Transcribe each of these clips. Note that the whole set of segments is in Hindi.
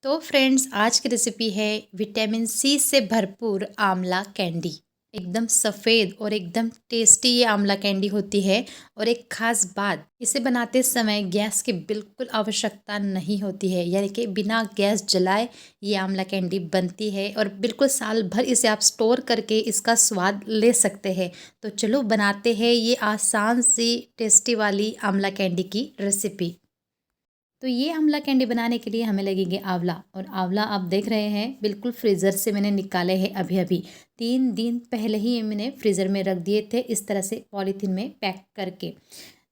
तो फ्रेंड्स, आज की रेसिपी है विटामिन सी से भरपूर आंवला कैंडी। एकदम सफ़ेद और एकदम टेस्टी ये आंवला कैंडी होती है। और एक ख़ास बात, इसे बनाते समय गैस की बिल्कुल आवश्यकता नहीं होती है, यानी कि बिना गैस जलाए ये आंवला कैंडी बनती है और बिल्कुल साल भर इसे आप स्टोर करके इसका स्वाद ले सकते हैं। तो चलो बनाते हैं ये आसान सी टेस्टी वाली आंवला कैंडी की रेसिपी। तो ये आंवला कैंडी बनाने के लिए हमें लगेंगे आंवला, और आंवला आप देख रहे हैं बिल्कुल फ्रीज़र से मैंने निकाले हैं अभी अभी। 3 दिन पहले ही मैंने फ्रीज़र में रख दिए थे, इस तरह से पॉलीथीन में पैक करके।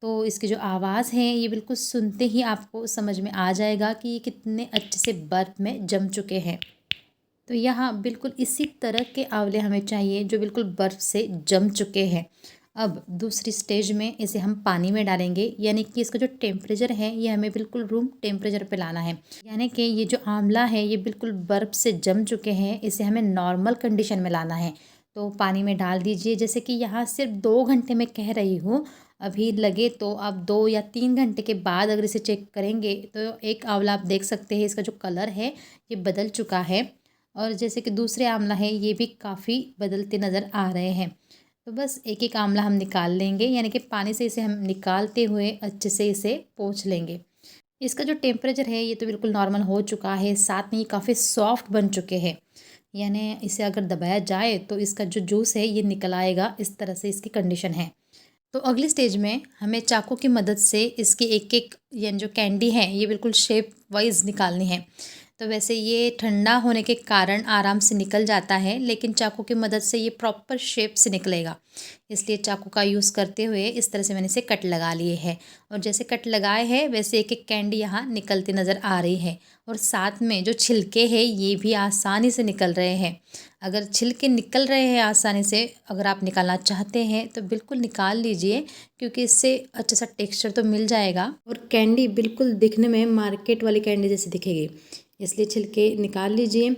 तो इसकी जो आवाज़ है ये बिल्कुल सुनते ही आपको समझ में आ जाएगा कि ये कितने अच्छे से बर्फ़ में जम चुके हैं। तो यहाँ बिल्कुल इसी तरह के आंवले हमें चाहिए जो बिल्कुल बर्फ़ से जम चुके हैं। अब दूसरी स्टेज में इसे हम पानी में डालेंगे, यानी कि इसका जो टेम्परेचर है ये हमें बिल्कुल रूम टेम्परेचर पे लाना है। यानी कि ये जो आंवला है ये बिल्कुल बर्फ़ से जम चुके हैं, इसे हमें नॉर्मल कंडीशन में लाना है। तो पानी में डाल दीजिए, जैसे कि यहाँ सिर्फ 2 घंटे में कह रही हूँ। अभी लगे तो आप 2 या 3 घंटे के बाद अगर इसे चेक करेंगे तो एक आंवला आप देख सकते हैं, इसका जो कलर है ये बदल चुका है। और जैसे कि दूसरे आंवला है ये भी काफ़ी बदलते नज़र आ रहे हैं। तो बस एक एक आंवला हम निकाल लेंगे, यानी कि पानी से इसे हम निकालते हुए अच्छे से इसे पोंछ लेंगे। इसका जो टेम्परेचर है ये तो बिल्कुल नॉर्मल हो चुका है, साथ में ये काफ़ी सॉफ्ट बन चुके हैं। यानी इसे अगर दबाया जाए तो इसका जो जूस है ये निकल आएगा, इस तरह से इसकी कंडीशन है। तो अगली स्टेज में हमें चाकू की मदद से इसकी एक एक यानी जो कैंडी है ये बिल्कुल शेप वाइज निकालनी है। तो वैसे ये ठंडा होने के कारण आराम से निकल जाता है, लेकिन चाकू की मदद से ये प्रॉपर शेप से निकलेगा। इसलिए चाकू का यूज़ करते हुए इस तरह से मैंने इसे कट लगा लिए हैं। और जैसे कट लगाए हैं वैसे एक एक कैंडी यहाँ निकलती नज़र आ रही है। और साथ में जो छिलके हैं ये भी आसानी से निकल रहे हैं। अगर छिलके निकल रहे हैं आसानी से, अगर आप निकालना चाहते हैं तो बिल्कुल निकाल लीजिए, क्योंकि इससे अच्छा सा टेक्सचर तो मिल जाएगा और कैंडी बिल्कुल दिखने में मार्केट वाली कैंडी जैसी दिखेगी। इसलिए छिलके निकाल लीजिए।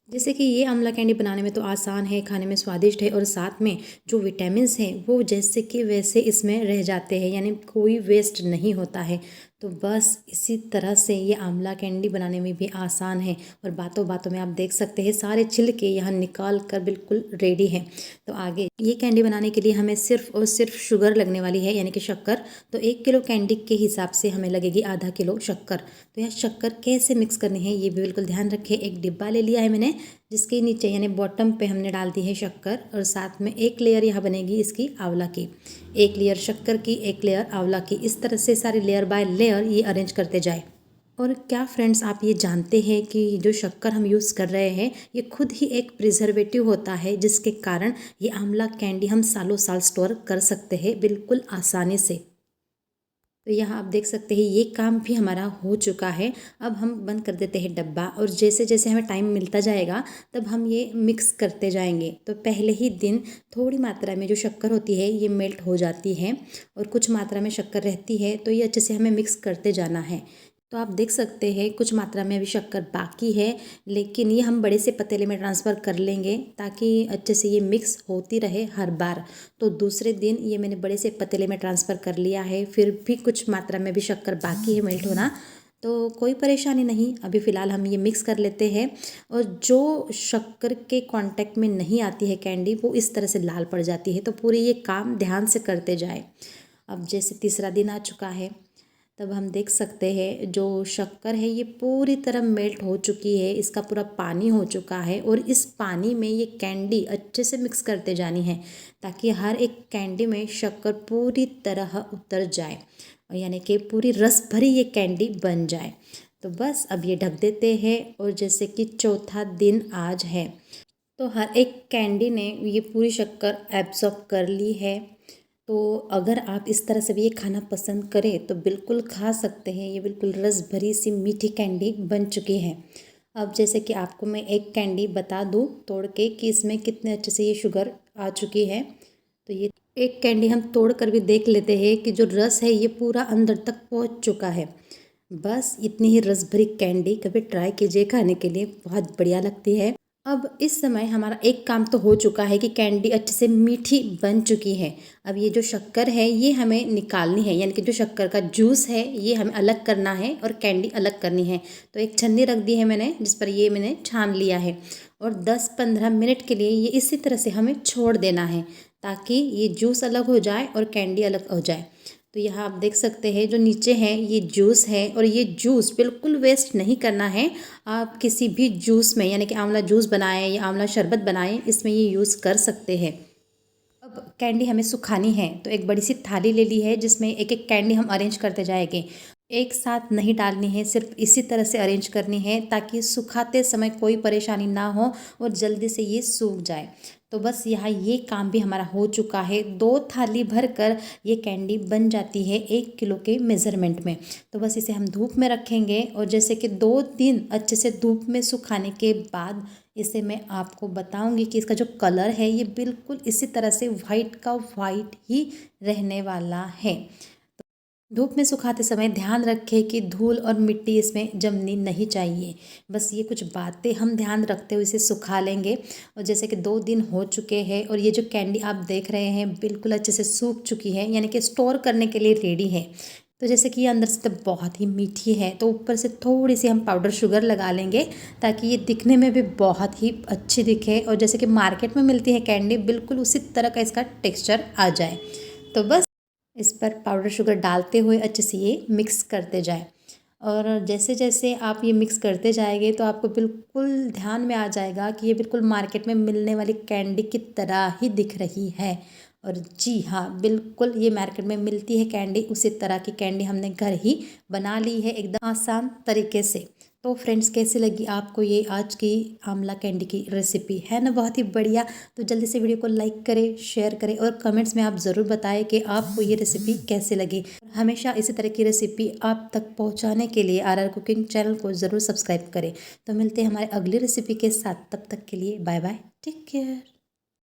जैसे कि ये आंवला कैंडी बनाने में तो आसान है, खाने में स्वादिष्ट है, और साथ में जो विटामिन्स हैं वो जैसे कि वैसे इसमें रह जाते हैं, यानी कोई वेस्ट नहीं होता है। तो बस इसी तरह से ये आंवला कैंडी बनाने में भी आसान है। और बातों बातों में आप देख सकते हैं सारे छिलके यहाँ निकाल कर बिल्कुल रेडी हैं। तो आगे ये कैंडी बनाने के लिए हमें सिर्फ और सिर्फ शुगर लगने वाली है, यानी कि शक्कर। तो 1 किलो कैंडी के हिसाब से हमें लगेगी आधा किलो शक्कर। तो यह शक्कर कैसे मिक्स करनी है ये भी बिल्कुल ध्यान रखें। एक डिब्बा ले लिया है मैंने, जिसके नीचे यानी बॉटम पे हमने डाल दी है शक्कर, और साथ में एक लेयर यहाँ बनेगी इसकी आंवला की। एक लेयर शक्कर की, एक लेयर आंवला की, इस तरह से सारी लेयर बाय लेयर ये अरेंज करते जाए। और क्या फ्रेंड्स, आप ये जानते हैं कि जो शक्कर हम यूज़ कर रहे हैं ये खुद ही एक प्रिजर्वेटिव होता है, जिसके कारण ये आंवला कैंडी हम सालों साल स्टोर कर सकते हैं बिल्कुल आसानी से। तो यहाँ आप देख सकते हैं ये काम भी हमारा हो चुका है। अब हम बंद कर देते हैं डब्बा, और जैसे जैसे हमें टाइम मिलता जाएगा तब हम ये मिक्स करते जाएंगे। तो पहले ही दिन थोड़ी मात्रा में जो शक्कर होती है ये मेल्ट हो जाती है, और कुछ मात्रा में शक्कर रहती है, तो ये अच्छे से हमें मिक्स करते जाना है। तो आप देख सकते हैं कुछ मात्रा में अभी शक्कर बाकी है, लेकिन ये हम बड़े से पतीले में ट्रांसफ़र कर लेंगे ताकि अच्छे से ये मिक्स होती रहे हर बार। तो दूसरे दिन ये मैंने बड़े से पतीले में ट्रांसफ़र कर लिया है, फिर भी कुछ मात्रा में भी शक्कर बाकी है मेल्ट होना। तो कोई परेशानी नहीं, अभी फ़िलहाल हम ये मिक्स कर लेते हैं। और जो शक्कर के कांटेक्ट में नहीं आती है कैंडी, वो इस तरह से लाल पड़ जाती है। तो पूरे ये काम ध्यान से करते जाए। अब जैसे तीसरा दिन आ चुका है, तब हम देख सकते हैं जो शक्कर है ये पूरी तरह मेल्ट हो चुकी है, इसका पूरा पानी हो चुका है। और इस पानी में ये कैंडी अच्छे से मिक्स करते जानी है, ताकि हर एक कैंडी में शक्कर पूरी तरह उतर जाए, और यानी कि पूरी रस भरी ये कैंडी बन जाए। तो बस अब ये ढक देते हैं। और जैसे कि चौथा दिन आज है, तो हर एक कैंडी ने ये पूरी शक्कर एब्जॉर्ब कर ली है। तो अगर आप इस तरह से भी ये खाना पसंद करें तो बिल्कुल खा सकते हैं। ये बिल्कुल रस भरी सी मीठी कैंडी बन चुकी है। अब जैसे कि आपको मैं एक कैंडी बता दूं तोड़ के कि इसमें कितने अच्छे से ये शुगर आ चुकी है। तो ये एक कैंडी हम तोड़ कर भी देख लेते हैं कि जो रस है ये पूरा अंदर तक पहुंच चुका है। बस इतनी ही रस भरी कैंडी कभी ट्राई कीजिए खाने के लिए, बहुत बढ़िया लगती है। अब इस समय हमारा एक काम तो हो चुका है कि कैंडी अच्छे से मीठी बन चुकी है। अब ये जो शक्कर है ये हमें निकालनी है, यानी कि जो शक्कर का जूस है ये हमें अलग करना है और कैंडी अलग करनी है। तो एक छन्नी रख दी है मैंने, जिस पर ये मैंने छान लिया है और 10-15 मिनट के लिए ये इसी तरह से हमें छोड़ देना है, ताकि ये जूस अलग हो जाए और कैंडी अलग हो जाए। तो यहाँ आप देख सकते हैं जो नीचे है ये जूस है, और ये जूस बिल्कुल वेस्ट नहीं करना है। आप किसी भी जूस में, यानी कि आंवला जूस बनाएं या आंवला शरबत बनाएं, इसमें ये यूज़ कर सकते हैं। अब कैंडी हमें सुखानी है, तो एक बड़ी सी थाली ले ली है जिसमें एक एक कैंडी हम अरेंज करते जाएंगे। एक साथ नहीं डालनी है, सिर्फ इसी तरह से अरेंज करनी है ताकि सुखाते समय कोई परेशानी ना हो और जल्दी से ये सूख जाए। तो बस यहाँ ये काम भी हमारा हो चुका है। 2 थाली भर कर ये कैंडी बन जाती है 1 किलो के मेज़रमेंट में। तो बस इसे हम धूप में रखेंगे, और जैसे कि 2 दिन अच्छे से धूप में सुखाने के बाद इसे मैं आपको बताऊंगी कि इसका जो कलर है ये बिल्कुल इसी तरह से वाइट का वाइट ही रहने वाला है। धूप में सुखाते समय ध्यान रखें कि धूल और मिट्टी इसमें जमनी नहीं चाहिए। बस ये कुछ बातें हम ध्यान रखते हुए इसे सुखा लेंगे। और जैसे कि 2 दिन हो चुके हैं और ये जो कैंडी आप देख रहे हैं बिल्कुल अच्छे से सूख चुकी है, यानी कि स्टोर करने के लिए रेडी है। तो जैसे कि ये अंदर से तो बहुत ही मीठी है, तो ऊपर से थोड़ी सी हम पाउडर शुगर लगा लेंगे ताकि ये दिखने में भी बहुत ही अच्छी दिखे, और जैसे कि मार्केट में मिलती है कैंडी बिल्कुल उसी तरह का इसका टेक्स्चर आ जाए। तो बस इस पर पाउडर शुगर डालते हुए अच्छे से ये मिक्स करते जाएं। और जैसे जैसे आप ये मिक्स करते जाएंगे तो आपको बिल्कुल ध्यान में आ जाएगा कि ये बिल्कुल मार्केट में मिलने वाली कैंडी की तरह ही दिख रही है। और जी हाँ, बिल्कुल ये मार्केट में मिलती है कैंडी, उसी तरह की कैंडी हमने घर ही बना ली है एकदम आसान तरीके से। तो फ्रेंड्स, कैसी लगी आपको ये आज की आंवला कैंडी की रेसिपी? है ना बहुत ही बढ़िया। तो जल्दी से वीडियो को लाइक करें, शेयर करें और कमेंट्स में आप ज़रूर बताएं कि आपको ये रेसिपी कैसे लगी। हमेशा इसी तरह की रेसिपी आप तक पहुंचाने के लिए RR कुकिंग चैनल को ज़रूर सब्सक्राइब करें। तो मिलते हैं हमारे अगली रेसिपी के साथ, तब तक के लिए बाय बाय, टेक केयर।